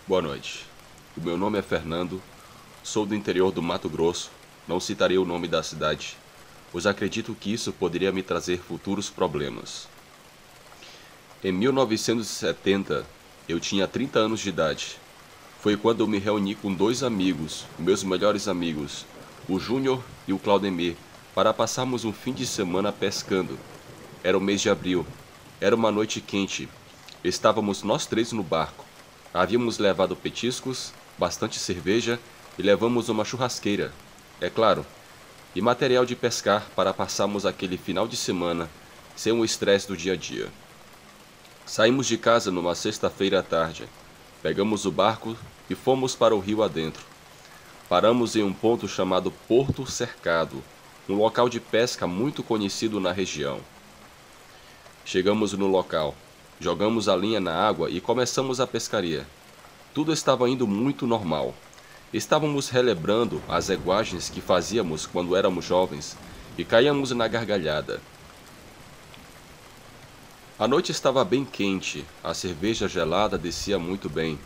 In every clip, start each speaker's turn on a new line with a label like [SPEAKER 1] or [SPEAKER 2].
[SPEAKER 1] Boa noite. O meu nome é Fernando, sou do interior do Mato Grosso, não citarei o nome da cidade, pois acredito que isso poderia me trazer futuros problemas. Em 1970, eu tinha 30 anos de idade. Foi quando eu me reuni com dois amigos, meus melhores amigos, o Júnior e o Claudemir, para passarmos um fim de semana pescando. Era o mês de abril. Era uma noite quente. Estávamos nós três no barco. Havíamos levado petiscos, bastante cerveja e levamos uma churrasqueira, é claro, e material de pescar para passarmos aquele final de semana sem o estresse do dia a dia. Saímos de casa numa sexta-feira à tarde. Pegamos o barco e fomos para o rio adentro. Paramos em um ponto chamado Porto Cercado, um local de pesca muito conhecido na região. Chegamos no local, jogamos a linha na água e começamos a pescaria. Tudo estava indo muito normal. Estávamos relembrando as iguagens que fazíamos quando éramos jovens e caíamos na gargalhada. A noite estava bem quente, a cerveja gelada descia muito bem.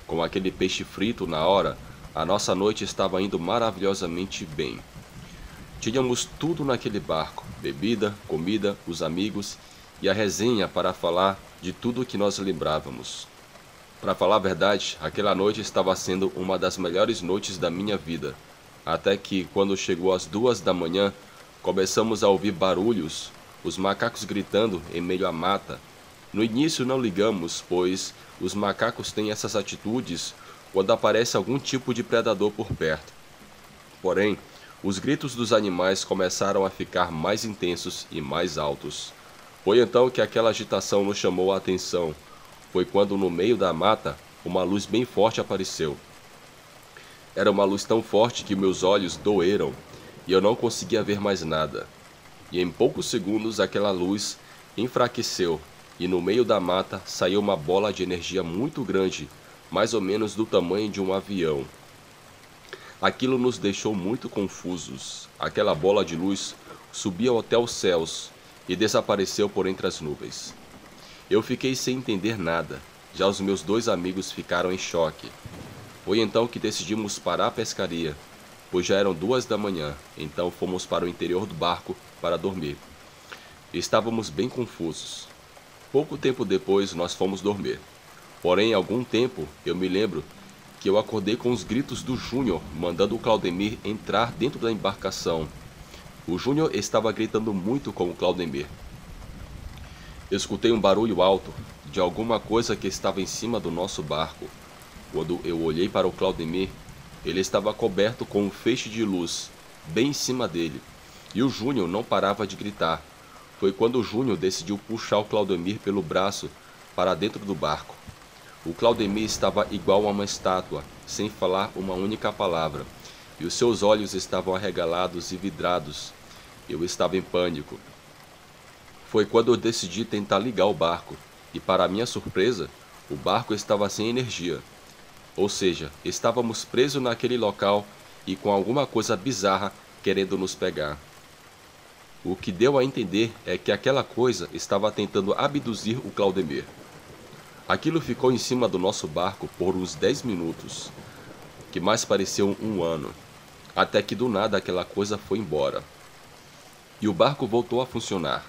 [SPEAKER 1] Com aquele peixe frito na hora, a nossa noite estava indo maravilhosamente bem. Tínhamos tudo naquele barco: bebida, comida, os amigos e a resenha para falar de tudo o que nós lembrávamos. Para falar a verdade, aquela noite estava sendo uma das melhores noites da minha vida. Até que, quando chegou às 2 da manhã, começamos a ouvir barulhos, os macacos gritando em meio à mata. No início não ligamos, pois os macacos têm essas atitudes quando aparece algum tipo de predador por perto. Porém, os gritos dos animais começaram a ficar mais intensos e mais altos. Foi então que aquela agitação nos chamou a atenção. Foi quando, no meio da mata, uma luz bem forte apareceu. Era uma luz tão forte que meus olhos doeram e eu não conseguia ver mais nada. E em poucos segundos aquela luz enfraqueceu e no meio da mata saiu uma bola de energia muito grande, mais ou menos do tamanho de um avião. Aquilo nos deixou muito confusos. Aquela bola de luz subia até os céus e desapareceu por entre as nuvens. Eu fiquei sem entender nada. Já os meus dois amigos ficaram em choque. Foi então que decidimos parar a pescaria, pois já eram 2 da manhã, então fomos para o interior do barco para dormir. Estávamos bem confusos. Pouco tempo depois nós fomos dormir. Porém, algum tempo eu me lembro que eu acordei com os gritos do Júnior mandando o Claudemir entrar dentro da embarcação. O Júnior estava gritando muito com o Claudemir. Escutei um barulho alto de alguma coisa que estava em cima do nosso barco. Quando eu olhei para o Claudemir, ele estava coberto com um feixe de luz, bem em cima dele, e o Júnior não parava de gritar. Foi quando o Júnior decidiu puxar o Claudemir pelo braço para dentro do barco. O Claudemir estava igual a uma estátua, sem falar uma única palavra, e os seus olhos estavam arregalados e vidrados. Eu estava em pânico. Foi quando eu decidi tentar ligar o barco, e para minha surpresa, o barco estava sem energia. Ou seja, estávamos presos naquele local e com alguma coisa bizarra querendo nos pegar. O que deu a entender é que aquela coisa estava tentando abduzir o Claudemir. Aquilo ficou em cima do nosso barco por uns 10 minutos, que mais pareceu um ano, até que do nada aquela coisa foi embora. E o barco voltou a funcionar.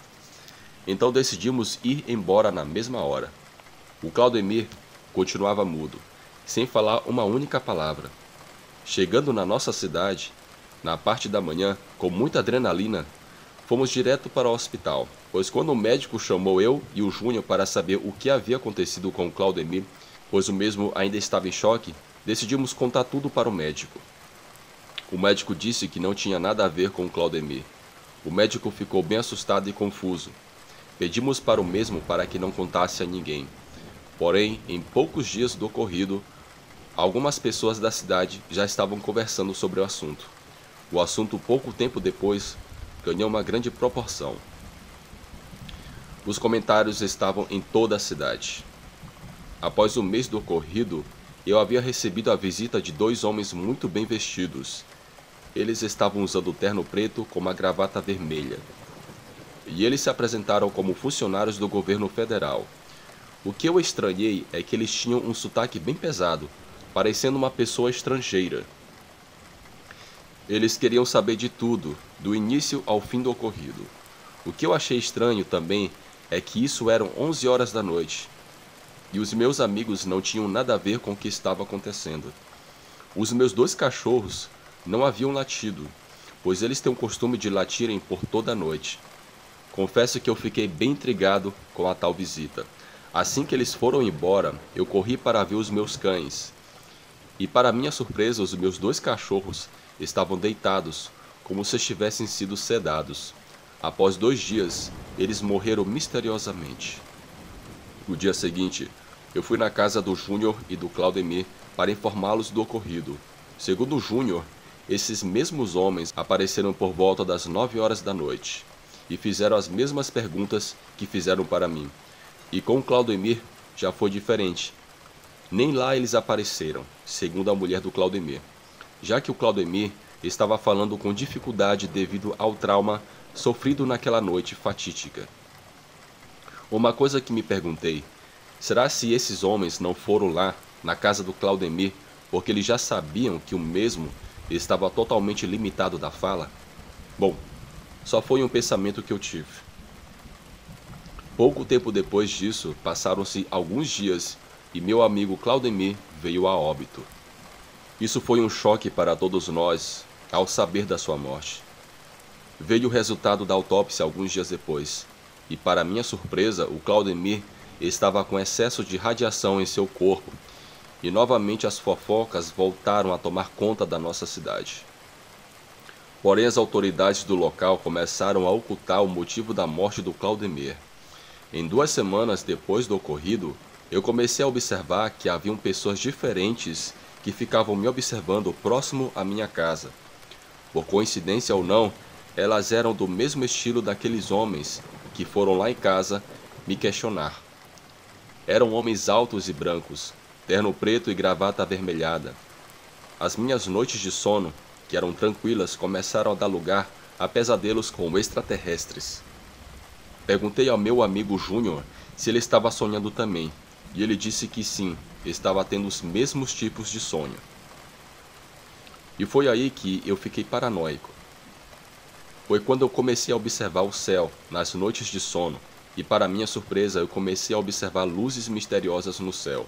[SPEAKER 1] Então decidimos ir embora na mesma hora. O Claudemir continuava mudo, sem falar uma única palavra. Chegando na nossa cidade, na parte da manhã, com muita adrenalina, fomos direto para o hospital, pois quando o médico chamou eu e o Júnior para saber o que havia acontecido com o Claudemir, pois o mesmo ainda estava em choque, decidimos contar tudo para o médico. O médico disse que não tinha nada a ver com o Claudemir. O médico ficou bem assustado e confuso. Pedimos para o mesmo para que não contasse a ninguém. Porém, em poucos dias do ocorrido, algumas pessoas da cidade já estavam conversando sobre o assunto. O assunto, pouco tempo depois, ganhou uma grande proporção. Os comentários estavam em toda a cidade. Após o mês do ocorrido, eu havia recebido a visita de dois homens muito bem vestidos. Eles estavam usando terno preto com uma gravata vermelha. E eles se apresentaram como funcionários do governo federal. O que eu estranhei é que eles tinham um sotaque bem pesado, parecendo uma pessoa estrangeira. Eles queriam saber de tudo, do início ao fim do ocorrido. O que eu achei estranho também é que isso eram 11 horas da noite, e os meus amigos não tinham nada a ver com o que estava acontecendo. Os meus 2 cachorros não haviam latido, pois eles têm o costume de latirem por toda a noite. Confesso que eu fiquei bem intrigado com a tal visita. Assim que eles foram embora, eu corri para ver os meus cães. E para minha surpresa, os meus 2 cachorros estavam deitados, como se tivessem sido sedados. Após 2 dias, eles morreram misteriosamente. No dia seguinte, eu fui na casa do Júnior e do Claudemir para informá-los do ocorrido. Segundo o Júnior, esses mesmos homens apareceram por volta das 9 horas da noite e fizeram as mesmas perguntas que fizeram para mim. E com o Claudemir já foi diferente. Nem lá eles apareceram, segundo a mulher do Claudemir, já que o Claudemir estava falando com dificuldade devido ao trauma sofrido naquela noite fatídica. Uma coisa que me perguntei, será se esses homens não foram lá, na casa do Claudemir, porque eles já sabiam que o mesmo estava totalmente limitado da fala? Bom, só foi um pensamento que eu tive. Pouco tempo depois disso, passaram-se alguns dias e meu amigo Claudemir veio a óbito. Isso foi um choque para todos nós ao saber da sua morte. Veio o resultado da autópsia alguns dias depois, e para minha surpresa, o Claudemir estava com excesso de radiação em seu corpo, e novamente as fofocas voltaram a tomar conta da nossa cidade. Porém, as autoridades do local começaram a ocultar o motivo da morte do Claudemir. Em 2 semanas depois do ocorrido, eu comecei a observar que haviam pessoas diferentes que ficavam me observando próximo à minha casa. Por coincidência ou não, elas eram do mesmo estilo daqueles homens que foram lá em casa me questionar. Eram homens altos e brancos, terno preto e gravata avermelhada. As minhas noites de sono, que eram tranquilas, começaram a dar lugar a pesadelos com extraterrestres. Perguntei ao meu amigo Júnior se ele estava sonhando também, e ele disse que sim, estava tendo os mesmos tipos de sonho. E foi aí que eu fiquei paranoico. Foi quando eu comecei a observar o céu nas noites de sono, e para minha surpresa eu comecei a observar luzes misteriosas no céu.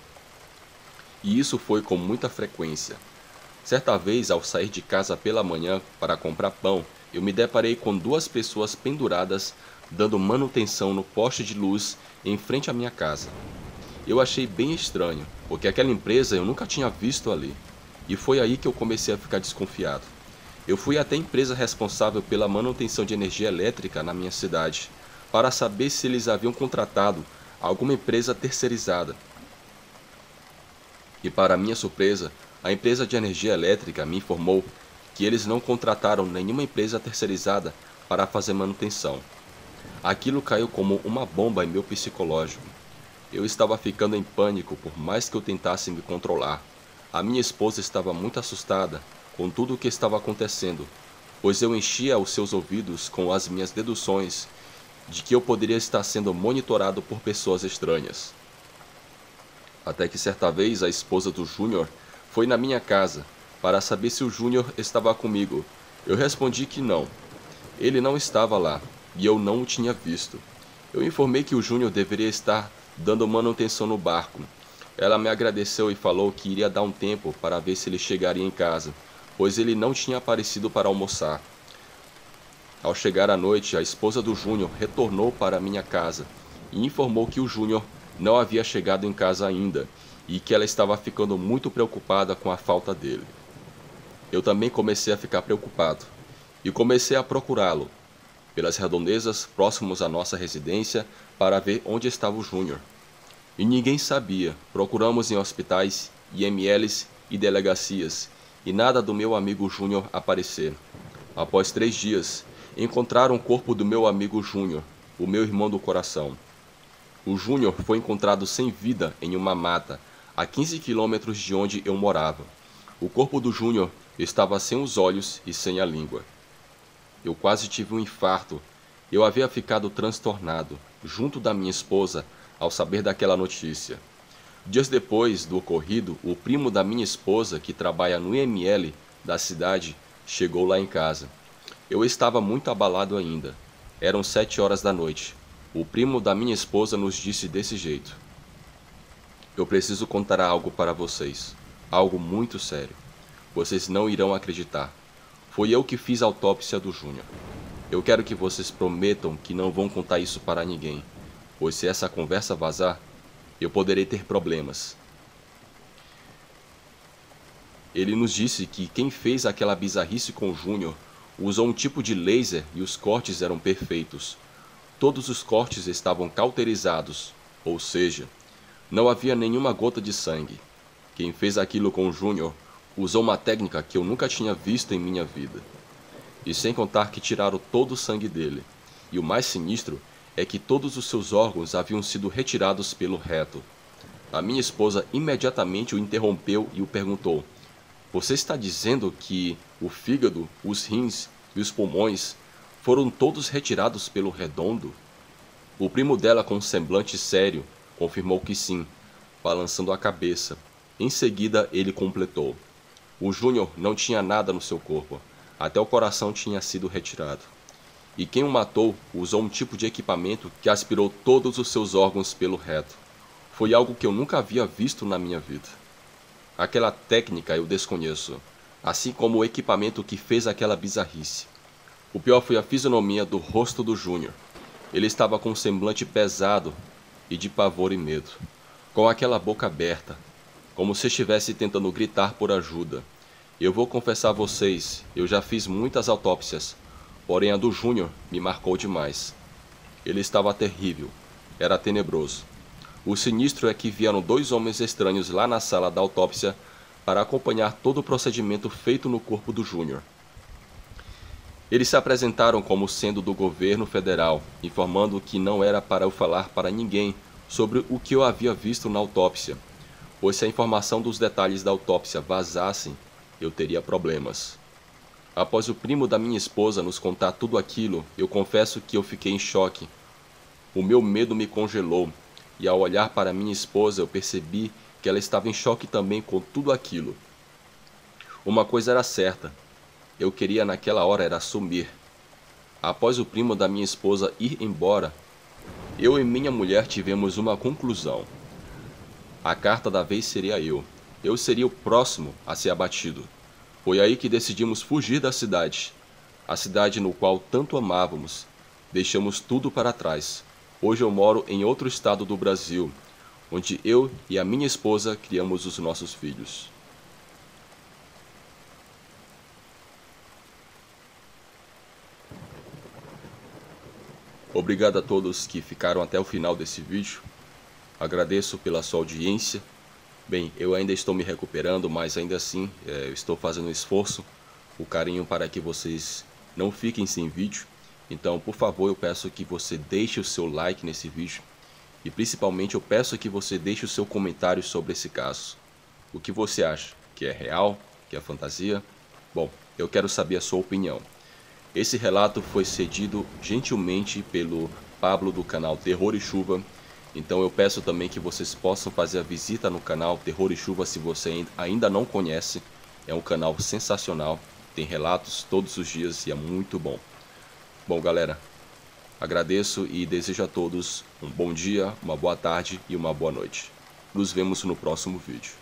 [SPEAKER 1] E isso foi com muita frequência. Certa vez, ao sair de casa pela manhã para comprar pão, eu me deparei com 2 pessoas penduradas dando manutenção no poste de luz em frente à minha casa. Eu achei bem estranho, porque aquela empresa eu nunca tinha visto ali, e foi aí que eu comecei a ficar desconfiado. Eu fui até a empresa responsável pela manutenção de energia elétrica na minha cidade, para saber se eles haviam contratado alguma empresa terceirizada. E para minha surpresa, a empresa de energia elétrica me informou que eles não contrataram nenhuma empresa terceirizada para fazer manutenção. Aquilo caiu como uma bomba em meu psicológico. Eu estava ficando em pânico por mais que eu tentasse me controlar. A minha esposa estava muito assustada com tudo o que estava acontecendo, pois eu enchia os seus ouvidos com as minhas deduções de que eu poderia estar sendo monitorado por pessoas estranhas. Até que certa vez a esposa do Júnior foi na minha casa para saber se o Júnior estava comigo. Eu respondi que não. Ele não estava lá e eu não o tinha visto. Eu informei que o Júnior deveria estar dando manutenção no barco. Ela me agradeceu e falou que iria dar um tempo para ver se ele chegaria em casa, pois ele não tinha aparecido para almoçar. Ao chegar à noite, a esposa do Júnior retornou para minha casa e informou que o Júnior não havia chegado em casa ainda e que ela estava ficando muito preocupada com a falta dele. Eu também comecei a ficar preocupado e comecei a procurá-lo pelas redondezas próximos à nossa residência para ver onde estava o Júnior. E ninguém sabia. Procuramos em hospitais, IMLs e delegacias, e nada do meu amigo Júnior aparecer. Após 3 dias, encontraram o corpo do meu amigo Júnior, o meu irmão do coração. O Júnior foi encontrado sem vida em uma mata, a 15 quilômetros de onde eu morava. O corpo do Júnior estava sem os olhos e sem a língua. Eu quase tive um infarto. Eu havia ficado transtornado, junto da minha esposa, ao saber daquela notícia. Dias depois do ocorrido, o primo da minha esposa, que trabalha no IML da cidade, chegou lá em casa. Eu estava muito abalado ainda. Eram 7 horas da noite. O primo da minha esposa nos disse desse jeito: eu preciso contar algo para vocês. Algo muito sério. Vocês não irão acreditar. Foi eu que fiz a autópsia do Júnior. Eu quero que vocês prometam que não vão contar isso para ninguém, pois se essa conversa vazar, eu poderei ter problemas. Ele nos disse que quem fez aquela bizarrice com o Júnior usou um tipo de laser e os cortes eram perfeitos. Todos os cortes estavam cauterizados, ou seja, não havia nenhuma gota de sangue. Quem fez aquilo com o Júnior usou uma técnica que eu nunca tinha visto em minha vida. E sem contar que tiraram todo o sangue dele. E o mais sinistro é que todos os seus órgãos haviam sido retirados pelo reto. A minha esposa imediatamente o interrompeu e o perguntou: você está dizendo que o fígado, os rins e os pulmões foram todos retirados pelo redondo? O primo dela, com um semblante sério, confirmou que sim, balançando a cabeça. Em seguida, ele completou: o Júnior não tinha nada no seu corpo, até o coração tinha sido retirado. E quem o matou usou um tipo de equipamento que aspirou todos os seus órgãos pelo reto. Foi algo que eu nunca havia visto na minha vida. Aquela técnica eu desconheço, assim como o equipamento que fez aquela bizarrice. O pior foi a fisionomia do rosto do Júnior. Ele estava com um semblante pesado e de pavor e medo, com aquela boca aberta, como se estivesse tentando gritar por ajuda. Eu vou confessar a vocês, eu já fiz muitas autópsias, porém a do Júnior me marcou demais. Ele estava terrível, era tenebroso. O sinistro é que vieram 2 homens estranhos lá na sala da autópsia para acompanhar todo o procedimento feito no corpo do Júnior. Eles se apresentaram como sendo do governo federal, informando que não era para eu falar para ninguém sobre o que eu havia visto na autópsia, pois se a informação dos detalhes da autópsia vazassem, eu teria problemas. Após o primo da minha esposa nos contar tudo aquilo, eu confesso que eu fiquei em choque. O meu medo me congelou, e ao olhar para minha esposa eu percebi que ela estava em choque também com tudo aquilo. Uma coisa era certa, eu queria naquela hora era sumir. Após o primo da minha esposa ir embora, eu e minha mulher tivemos uma conclusão. A carta da vez seria eu. Eu seria o próximo a ser abatido. Foi aí que decidimos fugir da cidade. A cidade no qual tanto amávamos. Deixamos tudo para trás. Hoje eu moro em outro estado do Brasil, onde eu e a minha esposa criamos os nossos filhos. Obrigado a todos que ficaram até o final desse vídeo. Agradeço pela sua audiência. Bem, eu ainda estou me recuperando, mas ainda assim eu estou fazendo um esforço, o carinho para que vocês não fiquem sem vídeo. Então, por favor, eu peço que você deixe o seu like nesse vídeo. E principalmente eu peço que você deixe o seu comentário sobre esse caso. O que você acha? Que é real? Que é fantasia? Bom, eu quero saber a sua opinião. Esse relato foi cedido gentilmente pelo Pablo do canal Terror e Chuva. Então eu peço também que vocês possam fazer a visita no canal Terror e Chuva se você ainda não conhece. É um canal sensacional, tem relatos todos os dias e é muito bom. Bom, galera, agradeço e desejo a todos um bom dia, uma boa tarde e uma boa noite. Nos vemos no próximo vídeo.